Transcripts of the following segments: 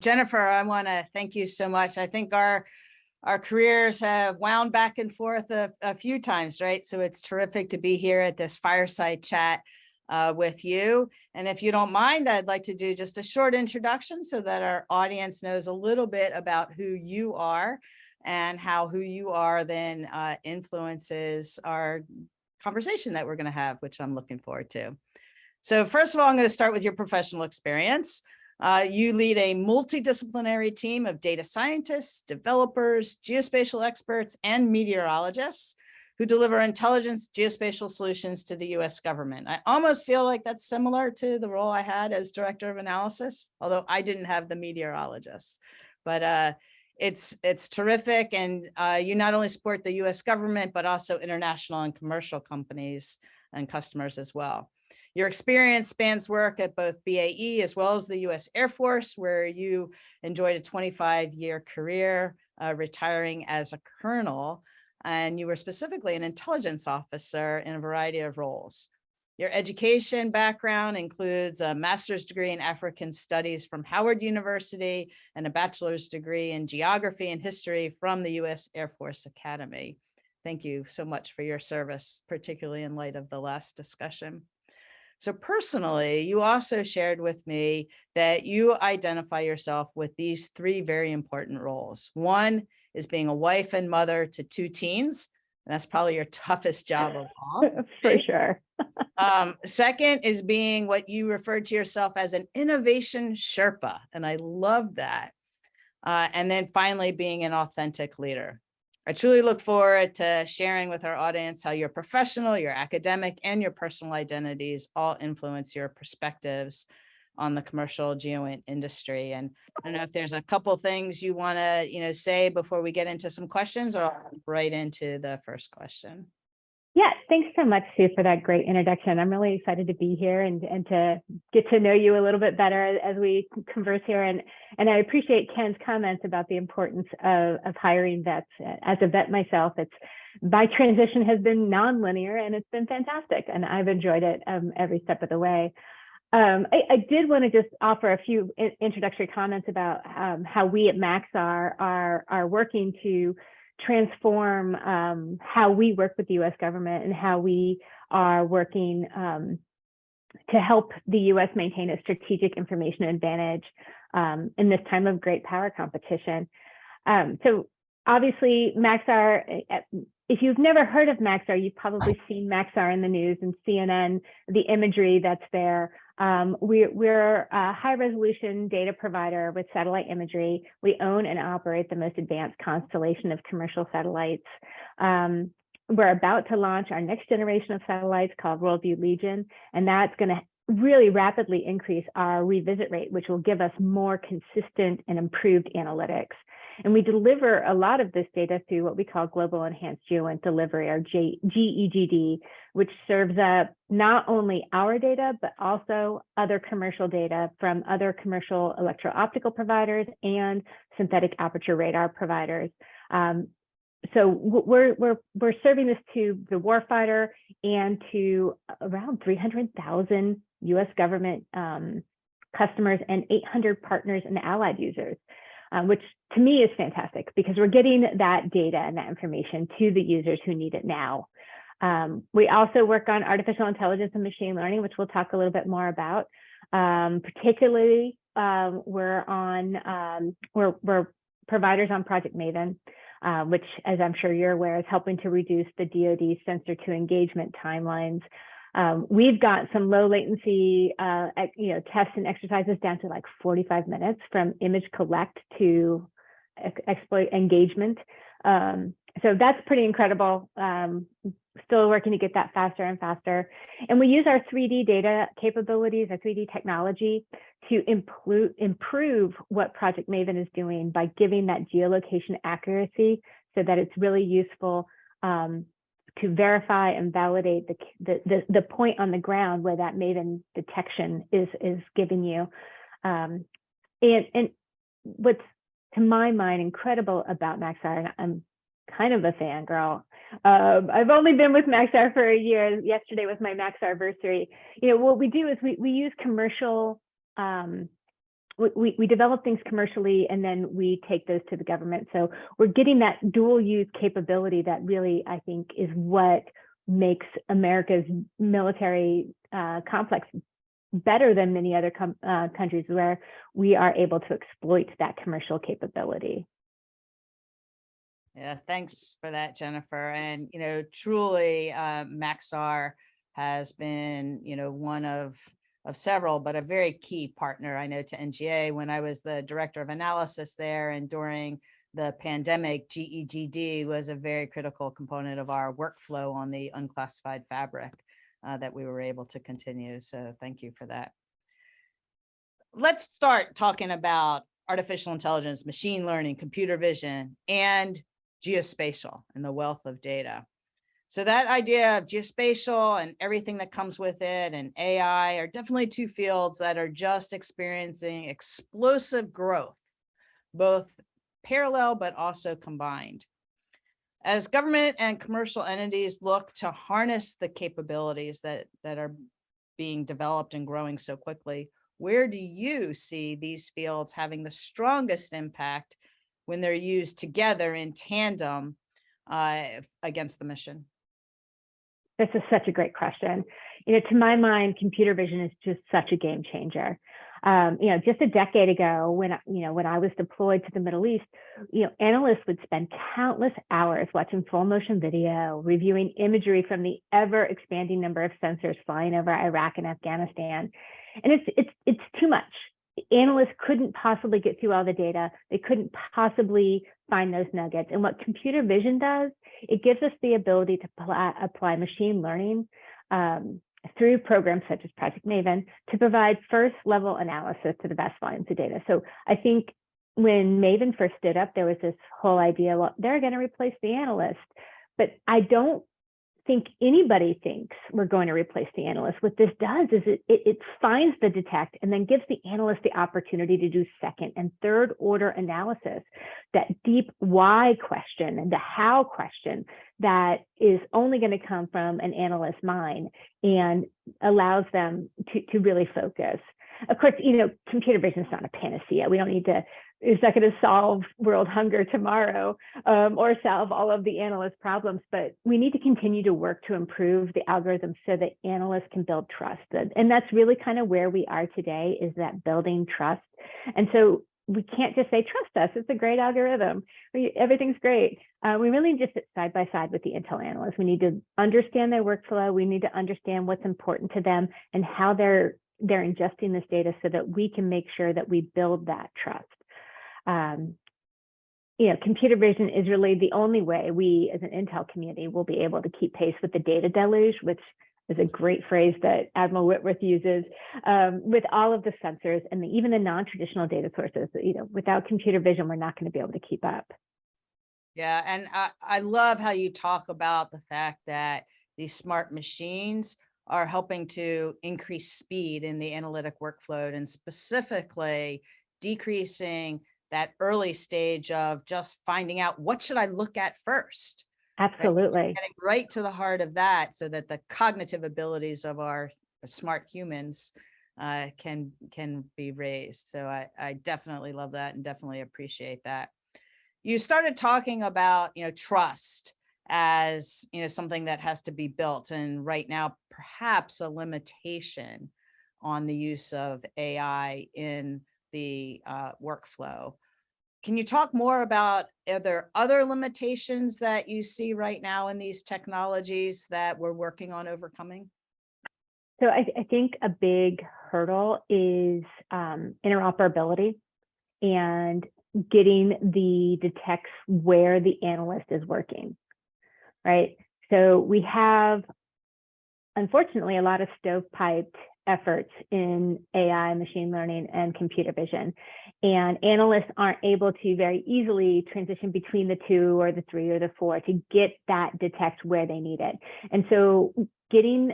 Jennifer, I want to thank you so much. I think our careers have wound back and forth a few times, right? So it's terrific to be here at this fireside chat with you. And if you don't mind, I'd like to do just a short introduction so that our audience knows a little bit about who you are and how who you are then influences our conversation that we're going to have, which I'm looking forward to. So first of all, I'm going to start with your professional experience. You lead a multidisciplinary team of data scientists, developers, geospatial experts, and meteorologists who deliver intelligence geospatial solutions to the US government. I almost feel like that's similar to the role I had as director of analysis, although I didn't have the meteorologists. But it's terrific. And you not only support the US government, but also international and commercial companies and customers as well. Your experience spans work at both BAE as well as the US Air Force, where you enjoyed a 25-year career, retiring as a colonel, and you were specifically an intelligence officer in a variety of roles. Your education background includes a master's degree in African Studies from Howard University and a bachelor's degree in geography and history from the US Air Force Academy. Thank you so much for your service, particularly in light of the last discussion. So personally, you also shared with me that you identify yourself with these three very important roles. One is being a wife and mother to 2 teens. And that's probably your toughest job of all. For sure. Second is being what you referred to yourself as an innovation Sherpa. And I love that. And then finally, being an authentic leader. I truly look forward to sharing with our audience how your professional, your academic, and your personal identities all influence your perspectives on the commercial geoint industry. And I don't know if there's a couple things you want to, say before we get into some questions, or I'll right into the first question. Yeah, thanks so much, Sue, for that great introduction. I'm really excited to be here and to get to know you a little bit better as we converse here. And I appreciate Ken's comments about the importance of hiring vets. As a vet myself, my transition has been nonlinear and it's been fantastic. And I've enjoyed it every step of the way. I did want to just offer a few introductory comments about how we at Maxar are working to transform how we work with the US government and how we are working to help the US maintain a strategic information advantage in this time of great power competition. So obviously Maxar, if you've never heard of Maxar, you've probably seen Maxar in the news and CNN, the imagery that's there. We're a high resolution data provider with satellite imagery. We own and operate the most advanced constellation of commercial satellites. We're about to launch our next generation of satellites called Worldview Legion, and that's going to really rapidly increase our revisit rate, which will give us more consistent and improved analytics. And we deliver a lot of this data through what we call Global Enhanced Geoint Delivery, or GEGD, which serves up not only our data, but also other commercial data from other commercial electro-optical providers and synthetic aperture radar providers. So we're serving this to the warfighter and to around 300,000 US government customers and 800 partners and allied users. Which to me is fantastic because we're getting that data and that information to the users who need it now. We also work on artificial intelligence and machine learning, which we'll talk a little bit more about. Particularly, we're providers on Project Maven, which, as I'm sure you're aware, is helping to reduce the DoD sensor to engagement timelines. We've got some low latency, tests and exercises down to like 45 minutes from image collect to exploit engagement. So that's pretty incredible. Still working to get that faster and faster. And we use our 3D data capabilities, our 3D technology, to improve what Project Maven is doing by giving that geolocation accuracy so that it's really useful to verify and validate the point on the ground where that Maven detection is giving you. And what's, to my mind, incredible about Maxar, and I'm kind of a fangirl. I've only been with Maxar for a year. Yesterday was my Maxar-versary. What we do is we use commercial we develop things commercially and then we take those to the government. So we're getting that dual use capability that really, I think, is what makes America's military complex better than many other countries, where we are able to exploit that commercial capability. Yeah, thanks for that, Jennifer. And, truly, Maxar has been, one of several, but a very key partner, I know, to NGA. When I was the director of analysis there, and during the pandemic, GEGD was a very critical component of our workflow on the unclassified fabric that we were able to continue. So thank you for that. Let's start talking about artificial intelligence, machine learning, computer vision, and geospatial and the wealth of data. So that idea of geospatial and everything that comes with it, and AI, are definitely two fields that are just experiencing explosive growth, both parallel but also combined. As government and commercial entities look to harness the capabilities that are being developed and growing so quickly, where do you see these fields having the strongest impact when they're used together in tandem against the mission? This is such a great question. To my mind, computer vision is just such a game changer. Just a decade ago, when I was deployed to the Middle East, analysts would spend countless hours watching full motion video, reviewing imagery from the ever expanding number of sensors flying over Iraq and Afghanistan. And it's too much. Analysts couldn't possibly get through all the data. They couldn't possibly find those nuggets. And what computer vision does, it gives us the ability to apply machine learning through programs such as Project Maven to provide first level analysis to the vast volumes of data. So I think when Maven first stood up, there was this whole idea, well, they're going to replace the analyst. But I don't think anybody thinks we're going to replace the analyst. What this does is it finds the detect and then gives the analyst the opportunity to do second and third order analysis, that deep why question and the how question that is only going to come from an analyst's mind, and allows them to really focus. Of course, computer vision is not a panacea. We don't need to, it's not going to solve world hunger tomorrow or solve all of the analyst problems, but we need to continue to work to improve the algorithms so that analysts can build trust. And that's really kind of where we are today, is that building trust. And so we can't just say, trust us, it's a great algorithm, everything's great. We really need to sit side by side with the Intel analysts. We need to understand their workflow. We need to understand what's important to them and how they're ingesting this data, so that we can make sure that we build that trust. Computer vision is really the only way we as an Intel community will be able to keep pace with the data deluge, which is a great phrase that Admiral Whitworth uses, with all of the sensors and even the non-traditional data sources. Without computer vision, we're not going to be able to keep up. Yeah, and I love how you talk about the fact that these smart machines are helping to increase speed in the analytic workflow, and specifically decreasing that early stage of just finding out, what should I look at first? Absolutely. Right? Getting right to the heart of that, so that the cognitive abilities of our smart humans can be raised. So I definitely love that and definitely appreciate that. You started talking about, trust as, something that has to be built, and right now, perhaps a limitation on the use of AI in the workflow. Can you talk more about, are there other limitations that you see right now in these technologies that we're working on overcoming? So I think a big hurdle is interoperability and getting the detects where the analyst is working, right? So we have, unfortunately, a lot of stovepiped efforts in AI, machine learning, and computer vision. And analysts aren't able to very easily transition between the 2 or the 3 or the 4 to get that detect where they need it. And so getting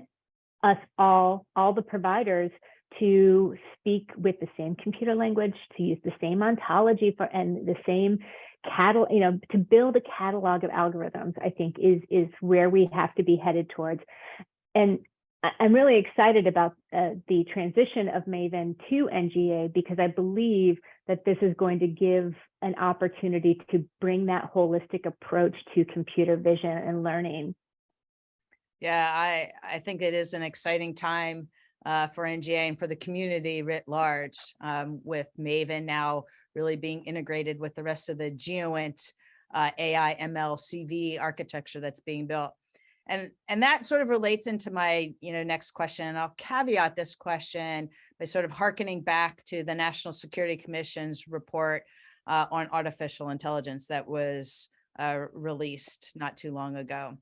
us all the providers to speak with the same computer language, to use the same ontology and the same catalog, to build a catalog of algorithms, I think is where we have to be headed towards. And I'm really excited about the transition of Maven to NGA, because I believe that this is going to give an opportunity to bring that holistic approach to computer vision and learning. Yeah, I think it is an exciting time for NGA and for the community writ large, with Maven now really being integrated with the rest of the GeoInt AI ML CV architecture that's being built. And that sort of relates into my next question. And I'll caveat this question by sort of hearkening back to the National Security Commission's report on artificial intelligence that was released not too long ago.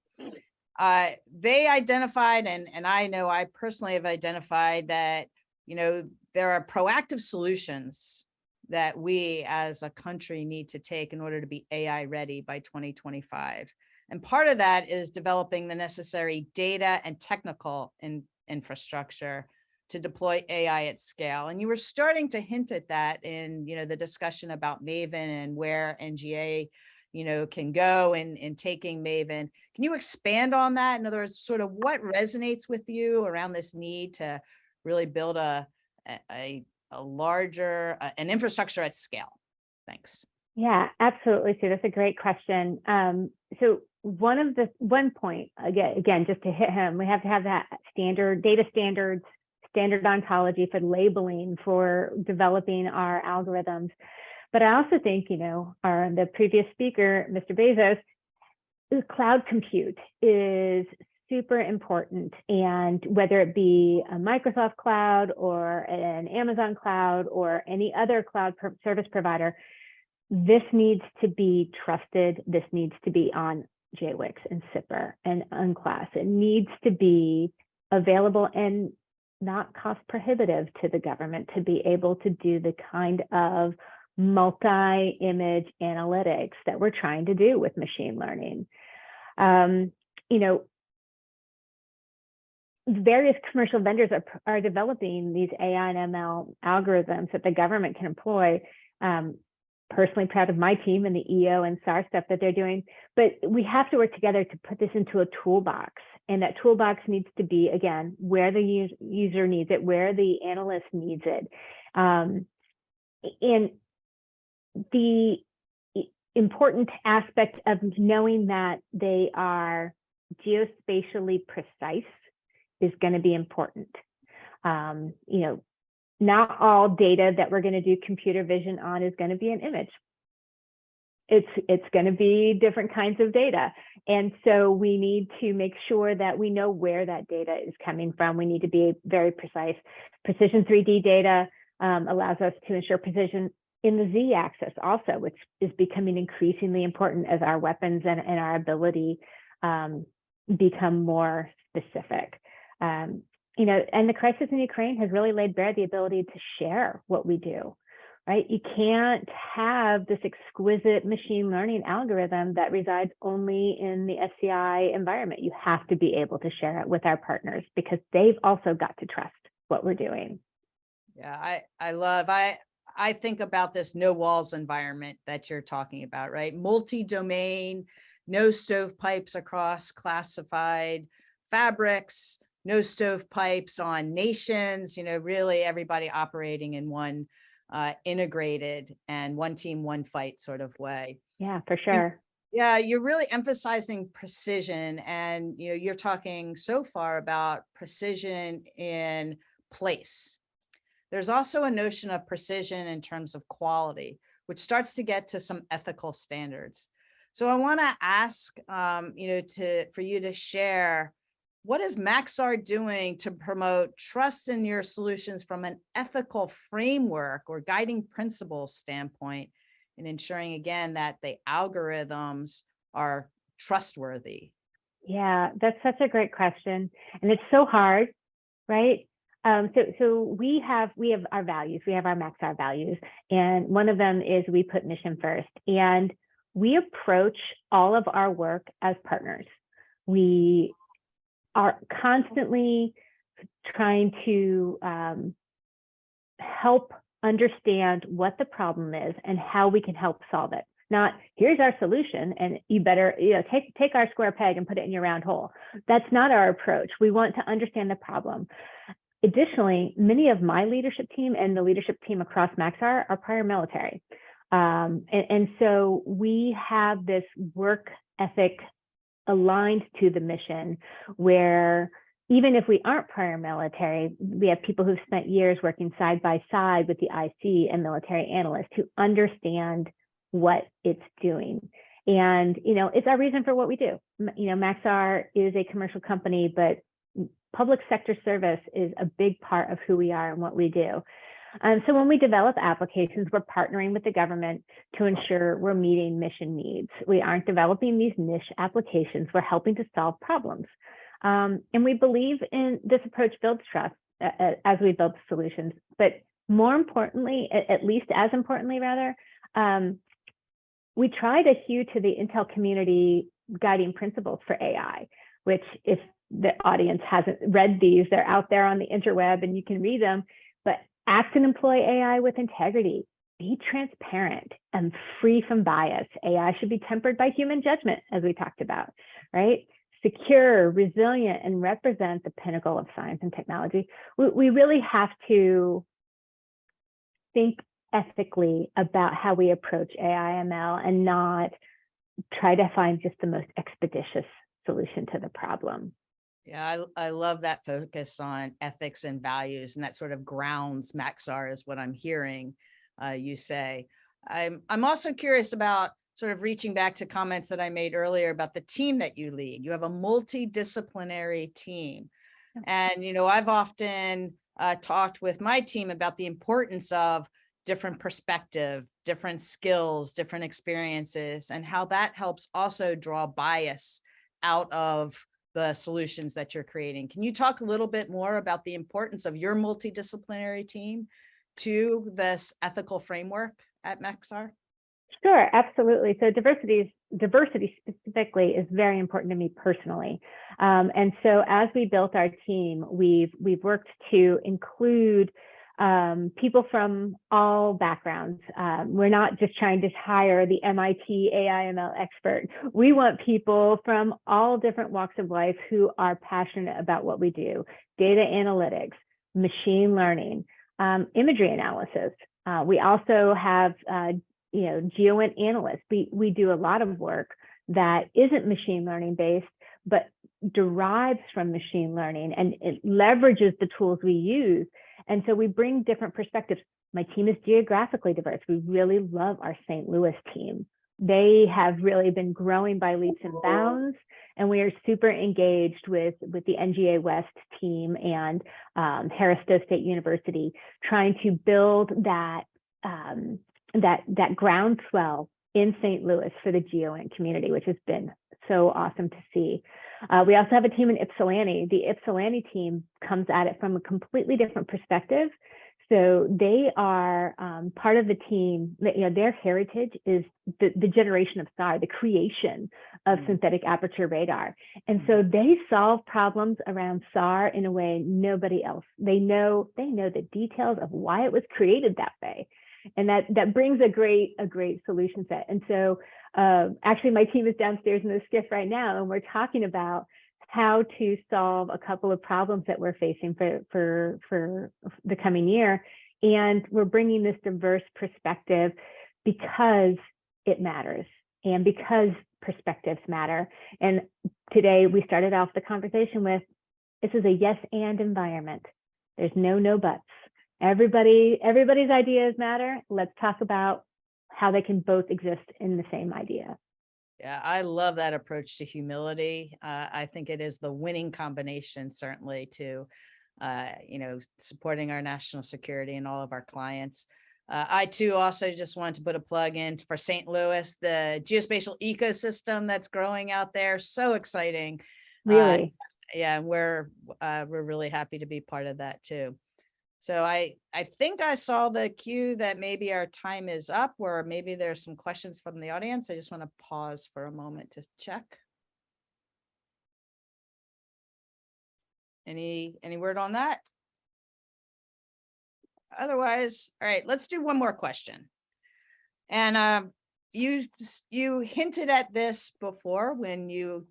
They identified, and I know I personally have identified that, there are proactive solutions that we as a country need to take in order to be AI ready by 2025. And part of that is developing the necessary data and technical infrastructure to deploy AI at scale. And you were starting to hint at that in, the discussion about Maven and where NGA, can go in taking Maven. Can you expand on that? In other words, sort of what resonates with you around this need to really build a larger, an infrastructure at scale? Thanks. Yeah, absolutely, Sue. That's a great question. So one point, again, just to hit home, we have to have that data standards, standard ontology for labeling, for developing our algorithms. But I also think, the previous speaker, Mr. Bezos, cloud compute is super important. And whether it be a Microsoft cloud or an Amazon cloud or any other cloud service provider, this needs to be trusted. This needs to be on JWICS and SIPR and UNCLAS. It needs to be available and not cost prohibitive to the government to be able to do the kind of multi-image analytics that we're trying to do with machine learning. Various commercial vendors are developing these AI and ML algorithms that the government can employ. Personally proud of my team and the EO and SAR stuff that they're doing, but we have to work together to put this into a toolbox. And that toolbox needs to be, again, where the user needs it, where the analyst needs it. And the important aspect of knowing that they are geospatially precise is going to be important. Not all data that we're going to do computer vision on is going to be an image. It's going to be different kinds of data. And so we need to make sure that we know where that data is coming from. We need to be very precise. Precision 3D data allows us to ensure precision in the Z-axis also, which is becoming increasingly important as our weapons and our ability become more specific. And the crisis in Ukraine has really laid bare the ability to share what we do, right? You can't have this exquisite machine learning algorithm that resides only in the SCI environment. You have to be able to share it with our partners because they've also got to trust what we're doing. Yeah, I think about this no walls environment that you're talking about, right? Multi-domain, no stovepipes across classified fabrics, no stovepipes on nations, really everybody operating in one integrated and one team, one fight sort of way. Yeah, for sure. Yeah, you're really emphasizing precision, and you're talking so far about precision in place. There's also a notion of precision in terms of quality, which starts to get to some ethical standards. So I want to ask, for you to share, what is Maxar doing to promote trust in your solutions from an ethical framework or guiding principles standpoint, and ensuring, again, that the algorithms are trustworthy? Yeah, that's such a great question. And it's so hard, right? So we have our values, we have our Maxar values, and one of them is we put mission first, and we approach all of our work as partners. We are constantly trying to help understand what the problem is and how we can help solve it. not here's our solution and you better, take our square peg and put it in your round hole. That's not our approach. We want to understand the problem. Additionally, many of my leadership team and the leadership team across Maxar are prior military. And so we have this work ethic aligned to the mission where even if we aren't prior military, we have people who've spent years working side by side with the IC and military analysts who understand what it's doing. And, it's our reason for what we do. Maxar is a commercial company, but public sector service is a big part of who we are and what we do. So when we develop applications, we're partnering with the government to ensure we're meeting mission needs. We aren't developing these niche applications. We're helping to solve problems. And we believe in this approach builds trust as we build solutions. But more importantly, at least as importantly, rather, we try to hew to the Intel community guiding principles for AI, which if the audience hasn't read these, they're out there on the interweb and you can read them. But act and employ AI with integrity. Be transparent and free from bias. AI should be tempered by human judgment, as we talked about, right? Secure, resilient, and represent the pinnacle of science and technology. We really have to think ethically about how we approach AI ML and not try to find just the most expeditious solution to the problem. Yeah, I love that focus on ethics and values, and that sort of grounds Maxar is what I'm hearing you say. I'm also curious about sort of reaching back to comments that I made earlier about the team that you lead. You have a multidisciplinary team. And, I've often talked with my team about the importance of different perspective, different skills, different experiences, and how that helps also draw bias out of the solutions that you're creating. Can you talk a little bit more about the importance of your multidisciplinary team to this ethical framework at Maxar? Sure, absolutely. So diversity specifically is very important to me personally. And so as we built our team, we've worked to include people from all backgrounds. We're not just trying to hire the MIT AI/ML expert. We want people from all different walks of life who are passionate about what we do: data analytics, machine learning, imagery analysis. We also have GeoInt analysts. We do a lot of work that isn't machine learning based, but derives from machine learning, and it leverages the tools we use. And so we bring different perspectives. My team is geographically diverse. We really love our St. Louis team. They have really been growing by leaps and bounds, and we are super engaged with the NGA West team and Harris-Stowe State University, trying to build that groundswell in St. Louis for the GeoInt community, which has been so awesome to see. We also have a team in Ypsilanti. The Ypsilanti team comes at it from a completely different perspective. So they are part of the team. Their heritage is the generation of SAR, the creation of synthetic aperture radar. And so they solve problems around SAR in a way nobody else. They know the details of why it was created that way. And that brings a great solution set. And so actually my team is downstairs in the skiff right now, and we're talking about how to solve a couple of problems that we're facing for the coming year. And we're bringing this diverse perspective because it matters and because perspectives matter. And today we started off the conversation with, this is a yes and environment. There's no buts. Everybody's ideas matter. Let's talk about how they can both exist in the same idea. Yeah, I love that approach to humility. I think it is the winning combination, certainly, to, supporting our national security and all of our clients. I too also just wanted to put a plug in for St. Louis, the geospatial ecosystem that's growing out there. So exciting. Really? Yeah, we're really happy to be part of that too. So I think I saw the cue that maybe our time is up, or maybe there's some questions from the audience. I just want to pause for a moment to check. Any word on that? Otherwise, all right, let's do one more question. And you hinted at this before when you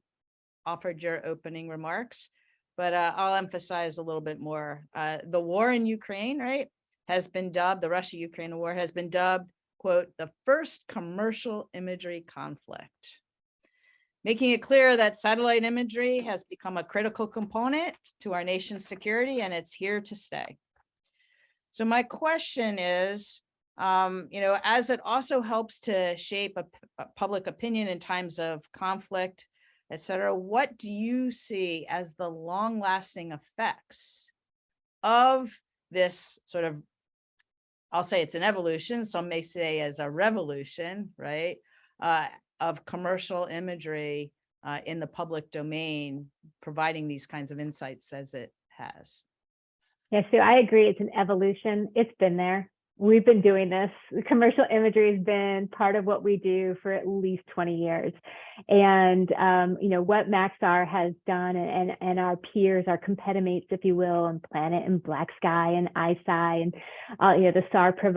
offered your opening remarks, but I'll emphasize a little bit more. The war in Ukraine, right, has been dubbed, the Russia-Ukraine war has been dubbed, quote, the first commercial imagery conflict, making it clear that satellite imagery has become a critical component to our nation's security, and it's here to stay. So my question is, as it also helps to shape a public opinion in times of conflict, et cetera, what do you see as the long-lasting effects of this sort of, I'll say it's an evolution, some may say as a revolution, right, of commercial imagery in the public domain, providing these kinds of insights as it has? Yeah, so I agree. It's an evolution. It's been there. We've been doing this. Commercial imagery has been part of what we do for at least 20 years. And, what Maxar has done and our peers, our competimates, if you will, and Planet and Black Sky and ISI and, the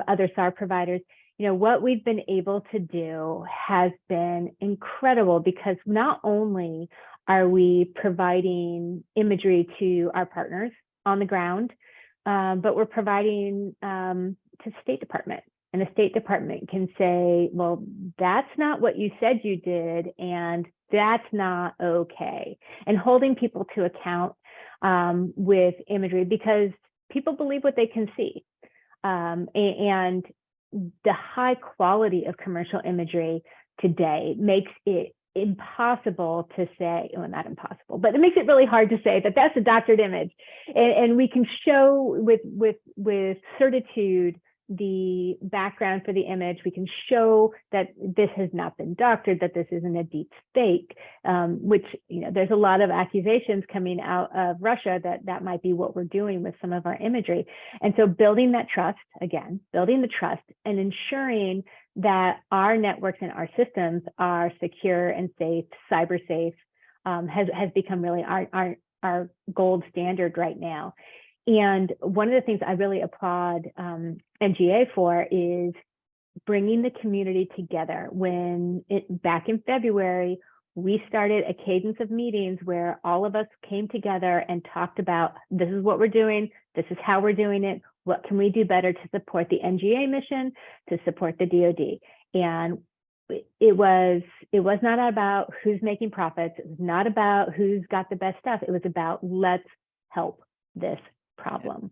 other SAR providers, what we've been able to do has been incredible, because not only are we providing imagery to our partners on the ground, but we're providing to the State Department, and the State Department can say, well, that's not what you said you did, and that's not okay. And holding people to account with imagery, because people believe what they can see. And the high quality of commercial imagery today makes it impossible to say, well, not impossible, but it makes it really hard to say that that's a doctored image. And we can show with certitude the background for the image. We can show that this has not been doctored, that this isn't a deep fake, which, there's a lot of accusations coming out of Russia that might be what we're doing with some of our imagery. And so building that trust, again, building the trust and ensuring that our networks and our systems are secure and safe, cyber safe, has become really our gold standard right now. And one of the things I really applaud NGA for is bringing the community together. Back in February, we started a cadence of meetings where all of us came together and talked about, this is what we're doing, this is how we're doing it, what can we do better to support the NGA mission, to support the DoD. And it was not about who's making profits. It was not about who's got the best stuff. It was about, let's help this problem.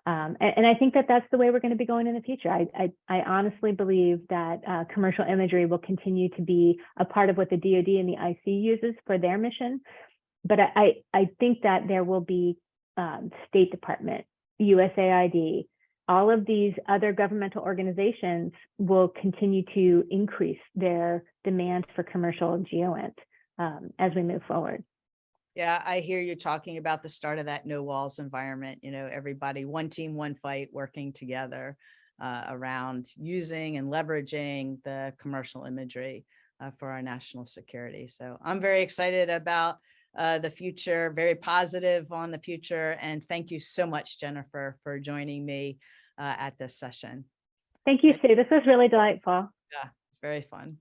And I think that that's the way we're going to be going in the future. I honestly believe that commercial imagery will continue to be a part of what the DoD and the IC uses for their mission. But I think that there will be State Department, USAID, all of these other governmental organizations will continue to increase their demand for commercial GEOINT as we move forward. Yeah, I hear you talking about the start of that no walls environment, everybody, one team, one fight, working together around using and leveraging the commercial imagery for our national security. So I'm very excited about the future, very positive on the future. And thank you so much, Jennifer, for joining me at this session. Thank you, Sue. This was really delightful. Yeah, very fun.